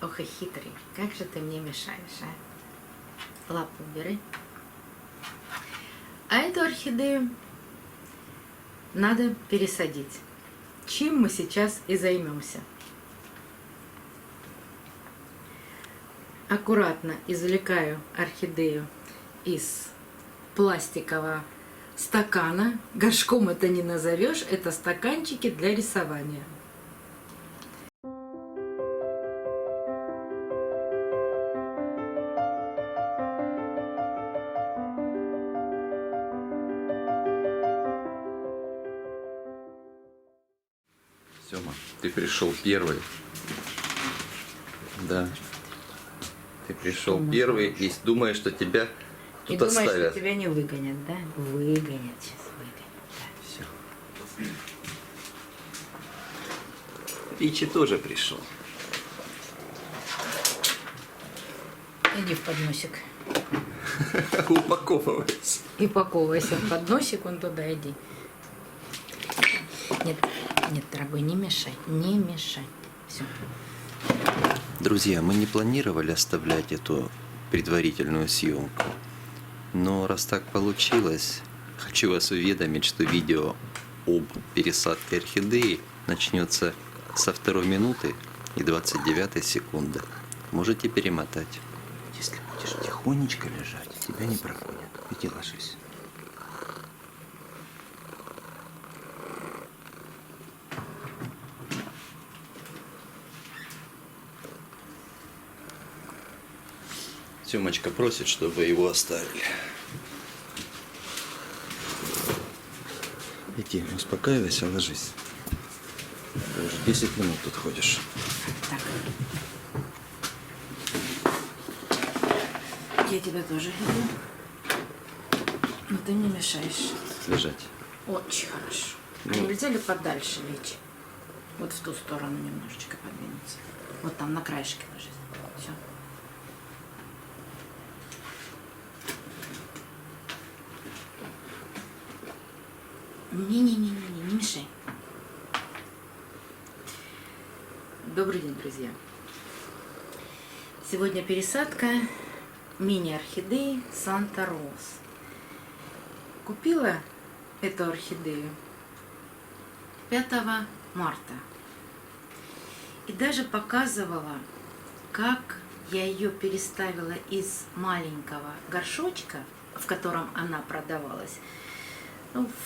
Ох и хитрый, как же ты мне мешаешь, а? Лапу убери. А эту орхидею надо пересадить. Чем мы сейчас и займемся. Аккуратно извлекаю орхидею из пластикового стакана. Горшком это не назовешь, это стаканчики для рисования. Сёма, ты пришел первый. Да. Ты пришел первый и думаешь, что тебя тут и думаешь, оставят. что тебя не выгонят, да? Выгонят сейчас, выгонят. Да. Все. Ричи тоже пришел. Иди в подносик. Упаковывайся. И упаковывайся в подносик, вон туда иди. Нет, нет, дорогой, не мешай, не мешай. Все. Друзья, мы не планировали оставлять эту предварительную съемку. Но раз так получилось, хочу вас уведомить, что видео об пересадке орхидеи начнется со 2 минуты и 29 секунды. Можете перемотать. Если будешь тихонечко лежать, тебя не проходят. Иди ложись. Сёмочка просит, чтобы его оставили. Иди, успокаивайся, ложись. Ты уже 10 минут тут ходишь. Так. Я тебя тоже люблю. Но ты не мешаешь. Лежать. Очень хорошо. А Ну. нельзя ли подальше лечь? Вот в ту сторону немножечко подвинуться. Вот там на краешке ложись. Все. Не-не-не-не, не мешай. Добрый день, друзья. Сегодня пересадка мини-орхидеи Санта Роз. Купила эту орхидею 5 марта. И даже показывала, как я ее переставила из маленького горшочка, в котором она продавалась,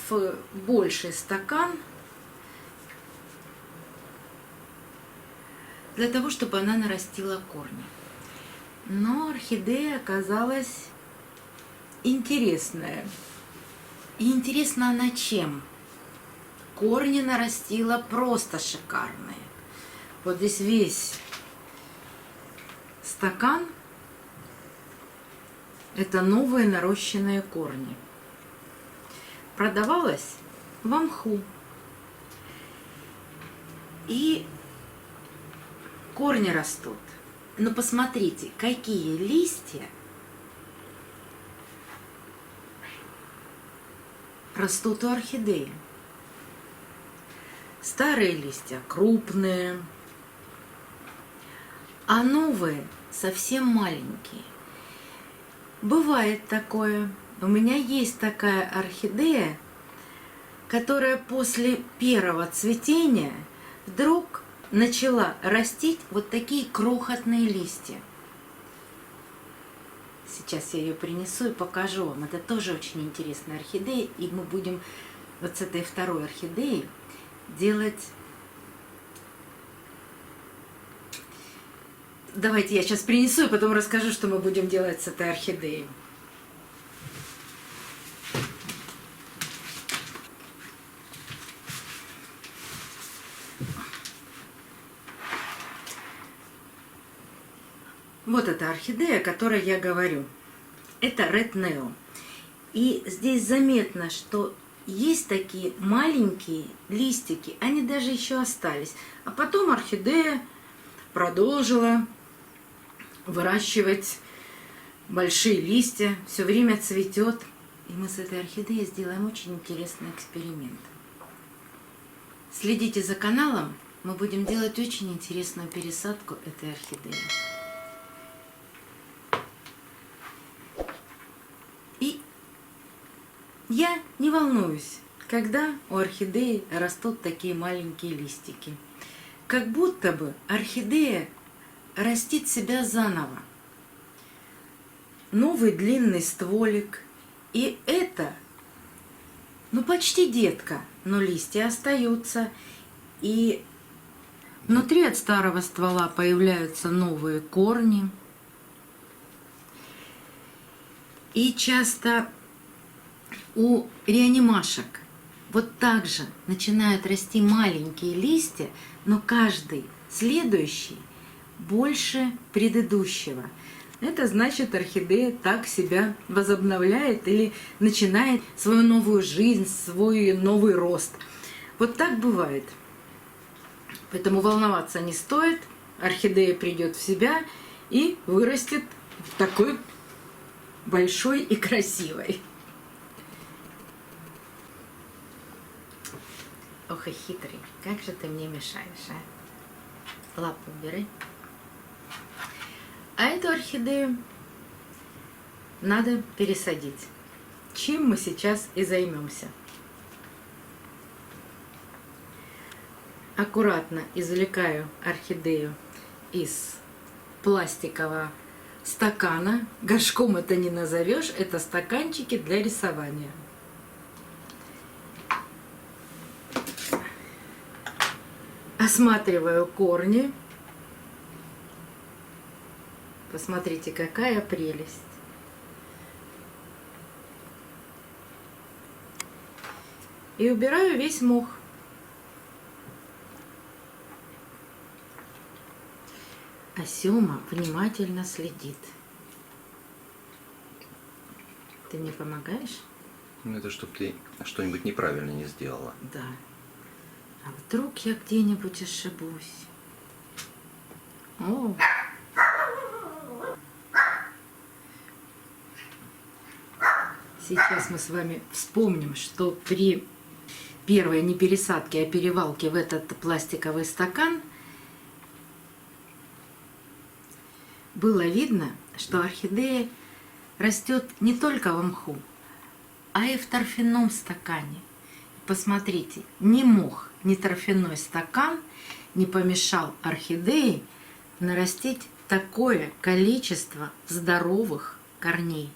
в больший стакан, для того, чтобы она нарастила корни. Но орхидея оказалась интересная. И интересна она чем? Корни нарастила просто шикарные. Вот здесь весь стакан – это новые нарощенные корни. Продавалась в мху. И корни растут. Но посмотрите, какие листья растут у орхидеи. Старые листья крупные, а новые совсем маленькие. Бывает такое. У меня есть такая орхидея, которая после первого цветения вдруг начала растить вот такие крохотные листья. Сейчас я ее принесу и покажу вам. Это тоже очень интересная орхидея. И мы будем вот с этой второй орхидеей делать... Давайте я сейчас принесу и потом расскажу, что мы будем делать с этой орхидеей. Вот эта орхидея, о которой я говорю. Это Red Neo. И здесь заметно, что есть такие маленькие листики, они даже еще остались. А потом орхидея продолжила выращивать большие листья, все время цветет. И мы с этой орхидеей сделаем очень интересный эксперимент. Следите за каналом, мы будем делать очень интересную пересадку этой орхидеи. И я не волнуюсь, когда у орхидеи растут такие маленькие листики. Как будто бы орхидея растит себя заново. Новый длинный стволик. И это, почти детка, но листья остаются. И внутри от старого ствола появляются новые корни. И часто у реанимашек вот так же начинают расти маленькие листья, но каждый следующий больше предыдущего. Это значит, орхидея так себя возобновляет или начинает свою новую жизнь, свой новый рост. Вот так бывает. Поэтому волноваться не стоит. Орхидея придет в себя и вырастет такой большой и красивой. Ох и хитрый, как же ты мне мешаешь, а? Лапу убери. А эту орхидею надо пересадить. Чем мы сейчас и займемся. Аккуратно извлекаю орхидею из пластикового стакана. Горшком это не назовешь, это стаканчики для рисования. Осматриваю корни. Посмотрите, какая прелесть. И убираю весь мох. А Сёма внимательно следит. Ты мне помогаешь? Ну это чтоб ты что-нибудь неправильно не сделала. Да. А вдруг я где-нибудь ошибусь? О! Сейчас мы с вами вспомним, что при первой не пересадке, а перевалке в этот пластиковый стакан было видно, что орхидея растет не только в мху, а и в торфяном стакане. Посмотрите, ни мох, ни торфяной стакан не помешал орхидее нарастить такое количество здоровых корней.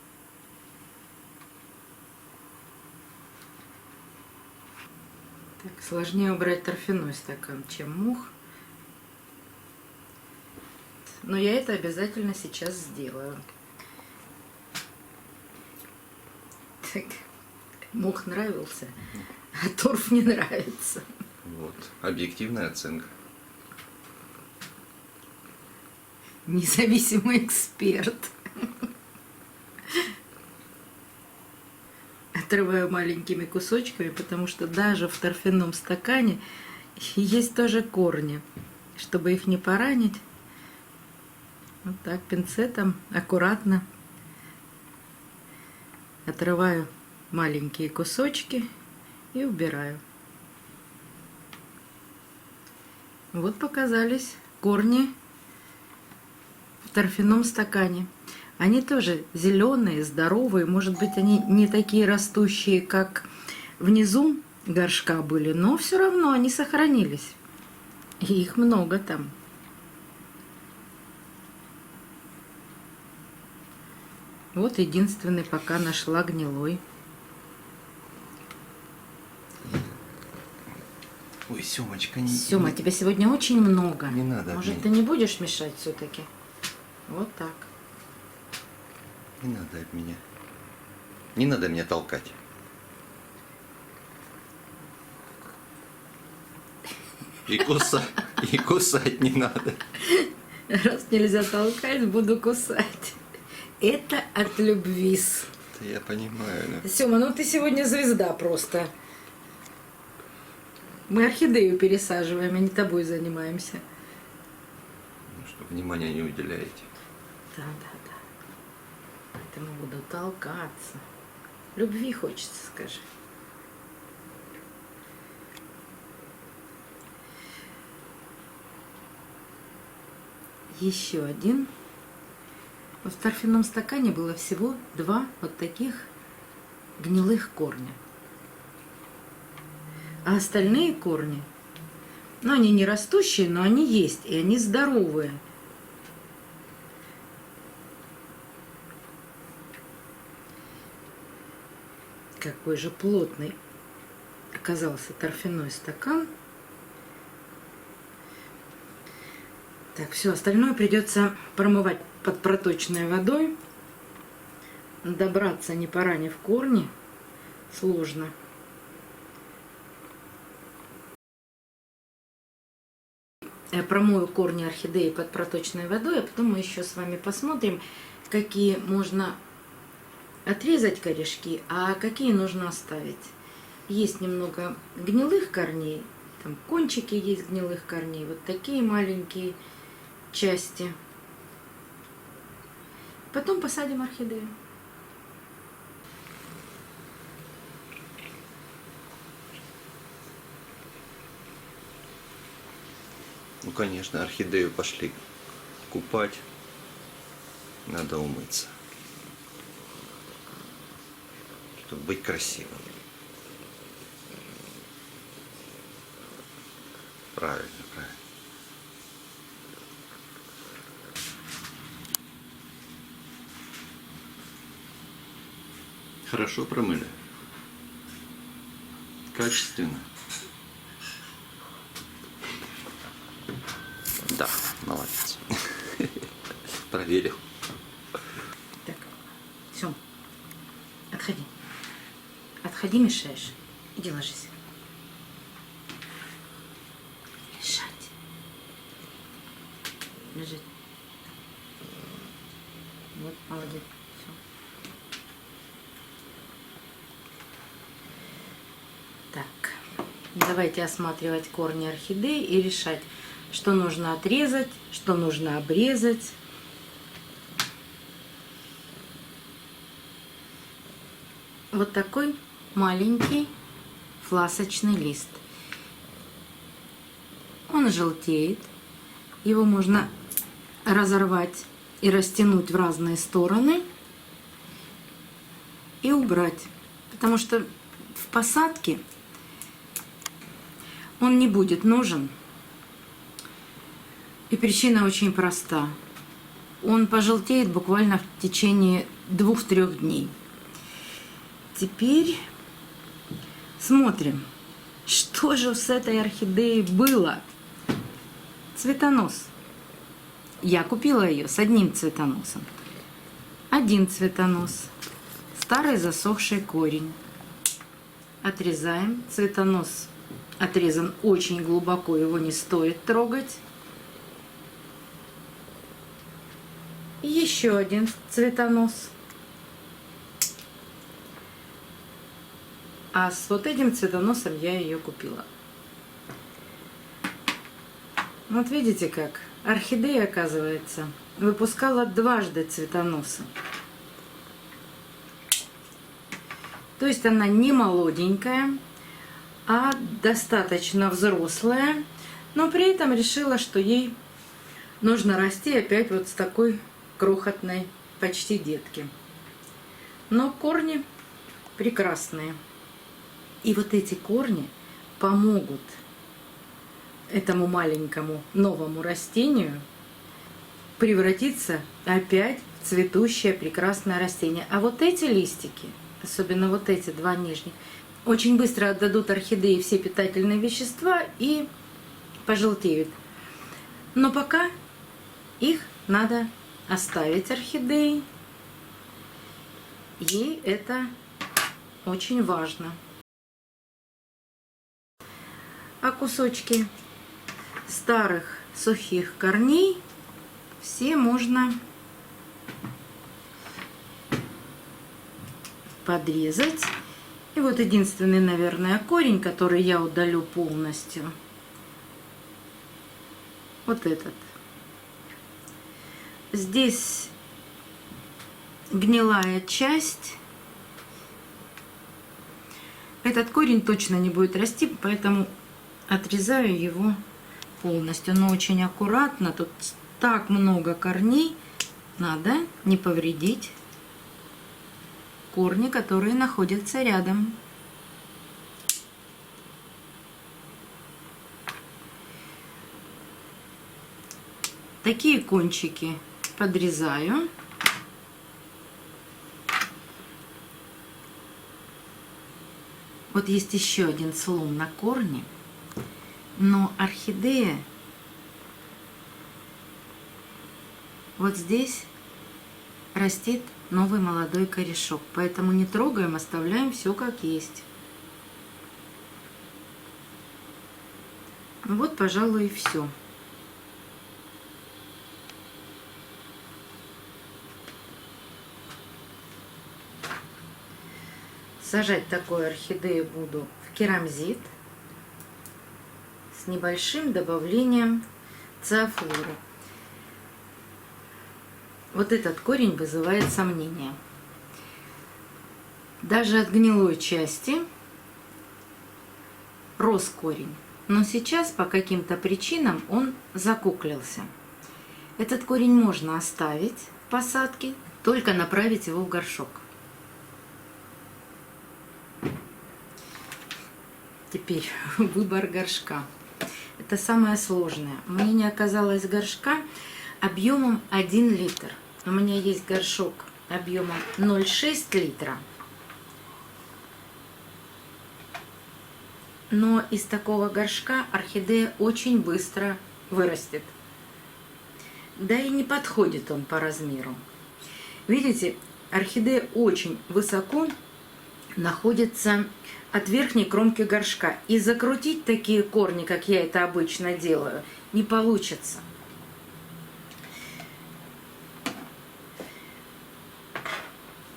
Так, сложнее убрать торфяной стакан, чем мох. Но я это обязательно сейчас сделаю. Так, мох нравился, а торф не нравится. Вот, объективная оценка. Независимый эксперт. Отрываю маленькими кусочками, потому что даже в торфяном стакане есть тоже корни. Чтобы их не поранить, вот так пинцетом аккуратно отрываю маленькие кусочки и убираю. Вот показались корни в торфяном стакане. Они тоже зеленые, здоровые. Может быть, они не такие растущие, как внизу горшка были, но все равно они сохранились. И их много там. Вот единственный пока нашла гнилой. Ой, Сёмочка, не... Сёма, тебя сегодня очень много. Не надо. Может, ты не будешь мешать все-таки? Вот так. Не надо от меня. Не надо меня толкать. И кусать не надо. Раз нельзя толкать, буду кусать. Это от любви. Да я понимаю. Да. Сёма, ну ты сегодня звезда просто. Мы орхидею пересаживаем, а не тобой занимаемся. Ну что, внимания не уделяете. Да. Поэтому буду толкаться. Любви хочется, скажи. Еще один. В торфяном стакане было всего 2 вот таких гнилых корня. А остальные корни, ну, они не растущие, но они есть, и они здоровые. Какой же плотный оказался торфяной стакан. Так, все остальное придется промывать под проточной водой. Добраться, не поранив корни, сложно. Я промою корни орхидеи под проточной водой, а потом мы еще с вами посмотрим, какие можно отрезать корешки, а какие нужно оставить. Есть немного гнилых корней, там кончики есть гнилых корней, вот такие маленькие части. Потом посадим орхидею. Ну, конечно, орхидею пошли купать. Надо умыться, чтобы быть красивым. Правильно, правильно. Хорошо промыли. Качественно. Да, молодец. Проверил. Так, все. Отходи. Отходи, мешаешь. Иди ложись. Лежать. Лежит. Вот, молодец. Все. Так, давайте осматривать корни орхидеи и решать, что нужно отрезать, что нужно обрезать. Вот такой маленький фласочный лист. Он желтеет. Его можно разорвать и растянуть в разные стороны и убрать. Потому что в посадке он не будет нужен. И причина очень проста. Он пожелтеет буквально в течение 2-3 дней. Теперь смотрим, что же с этой орхидеей было. Цветонос. Я купила ее с одним цветоносом. Один цветонос. Старый засохший корень. Отрезаем. Цветонос отрезан очень глубоко, его не стоит трогать. Еще один цветонос. А с вот этим цветоносом я ее купила. Вот видите как? Орхидея, оказывается, выпускала дважды цветоносы. То есть она не молоденькая, а достаточно взрослая, но при этом решила, что ей нужно расти опять вот с такой крохотной почти детки. Но корни прекрасные. И вот эти корни помогут этому маленькому новому растению превратиться опять в цветущее прекрасное растение. А вот эти листики, особенно вот эти 2 нижних, очень быстро отдадут орхидеи все питательные вещества и пожелтеют. Но пока их надо оставить орхидеи. Ей это очень важно. А кусочки старых сухих корней все можно подрезать. И вот единственный, наверное, корень, который я удалю полностью, вот этот. Здесь гнилая часть. Этот корень точно не будет расти, поэтому отрезаю его полностью. Но очень аккуратно. Тут так много корней, надо не повредить корни, которые находятся рядом. Такие кончики подрезаю. Вот есть еще один слом на корне, но орхидея вот здесь растет новый молодой корешок, поэтому не трогаем, оставляем все как есть. Вот, пожалуй, и все. Сажать такую орхидею буду в керамзит с небольшим добавлением циафлоры. Вот этот корень вызывает сомнения. Даже от гнилой части рос корень, но сейчас по каким-то причинам он закуклился. Этот корень можно оставить в посадке, только направить его в горшок. Теперь выбор горшка. Это самое сложное. У меня не оказалось горшка объемом 1 литр. У меня есть горшок объемом 0,6 литра. Но из такого горшка орхидея очень быстро вырастет. Да и не подходит он по размеру. Видите, орхидея очень высоко находится от верхней кромки горшка. И закрутить такие корни, как я это обычно делаю, не получится.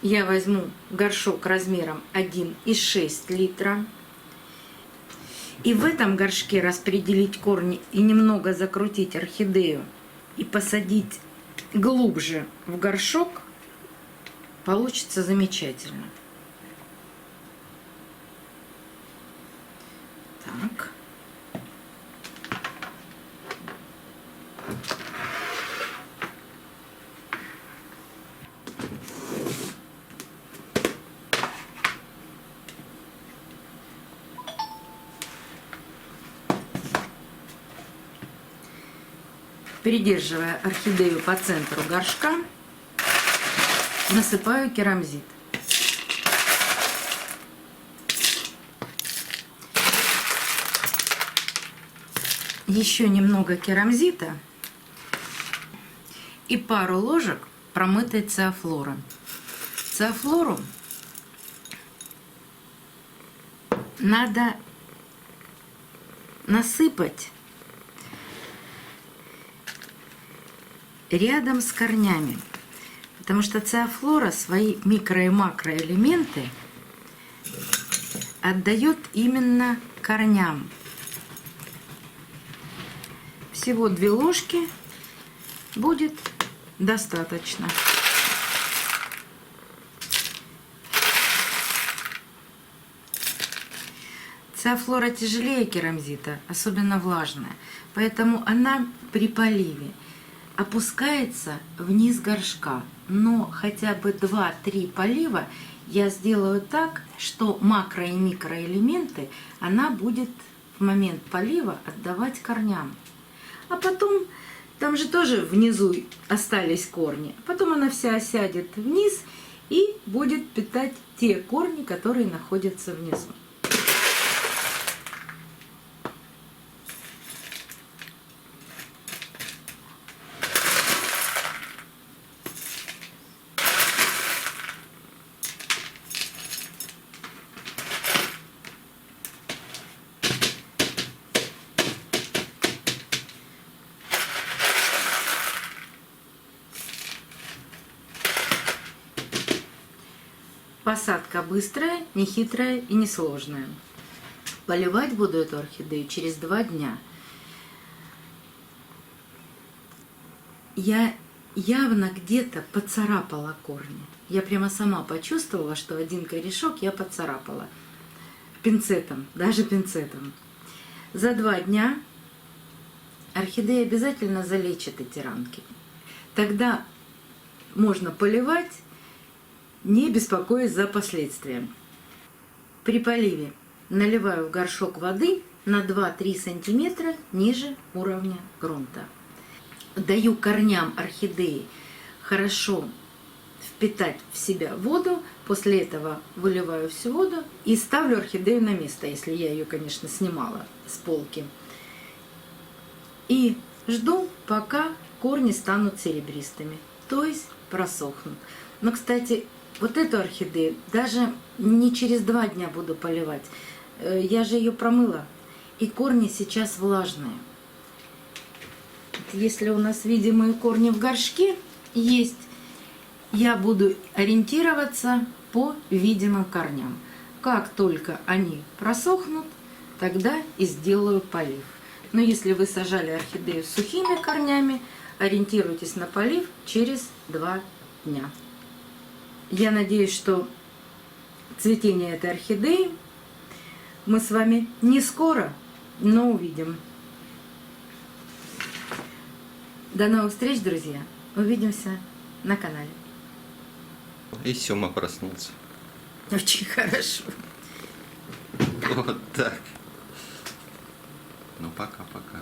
Я возьму горшок размером 1,6 литра. И в этом горшке распределить корни и немного закрутить орхидею и посадить глубже в горшок, получится замечательно. Так. Придерживая орхидею по центру горшка, насыпаю керамзит. Еще немного керамзита и пару ложек промытой циафлоры. Циафлору надо насыпать рядом с корнями, потому что циафлора свои микро- и макроэлементы отдает именно корням. Всего 2 ложки будет достаточно. Циафлора тяжелее керамзита, особенно влажная, поэтому она при поливе опускается вниз горшка. Но хотя бы 2-3 полива я сделаю так, что макро- и микроэлементы она будет в момент полива отдавать корням. А потом, там же тоже внизу остались корни, а потом она вся осядет вниз и будет питать те корни, которые находятся внизу. Посадка быстрая, нехитрая и несложная. Поливать буду эту орхидею через 2 дня. Я явно где-то поцарапала корни. Я прямо сама почувствовала, что один корешок я поцарапала. Пинцетом, даже пинцетом. За 2 дня орхидеи обязательно залечат эти ранки. Тогда можно поливать, не беспокоясь за последствия. При поливе наливаю в горшок воды на 2-3 сантиметра ниже уровня грунта. Даю корням орхидеи хорошо впитать в себя воду. После этого выливаю всю воду и ставлю орхидею на место, если я ее, конечно, снимала с полки. И жду, пока корни станут серебристыми, то есть просохнут. Но, кстати, вот эту орхидею даже не через 2 дня буду поливать. Я же ее промыла, и корни сейчас влажные. Если у нас видимые корни в горшке есть, я буду ориентироваться по видимым корням. Как только они просохнут, тогда и сделаю полив. Но если вы сажали орхидею с сухими корнями, ориентируйтесь на полив через 2 дня. Я надеюсь, что цветение этой орхидеи мы с вами не скоро, но увидим. До новых встреч, друзья! Увидимся на канале. И Сёма проснулся. Очень хорошо. Вот так. Ну, пока-пока.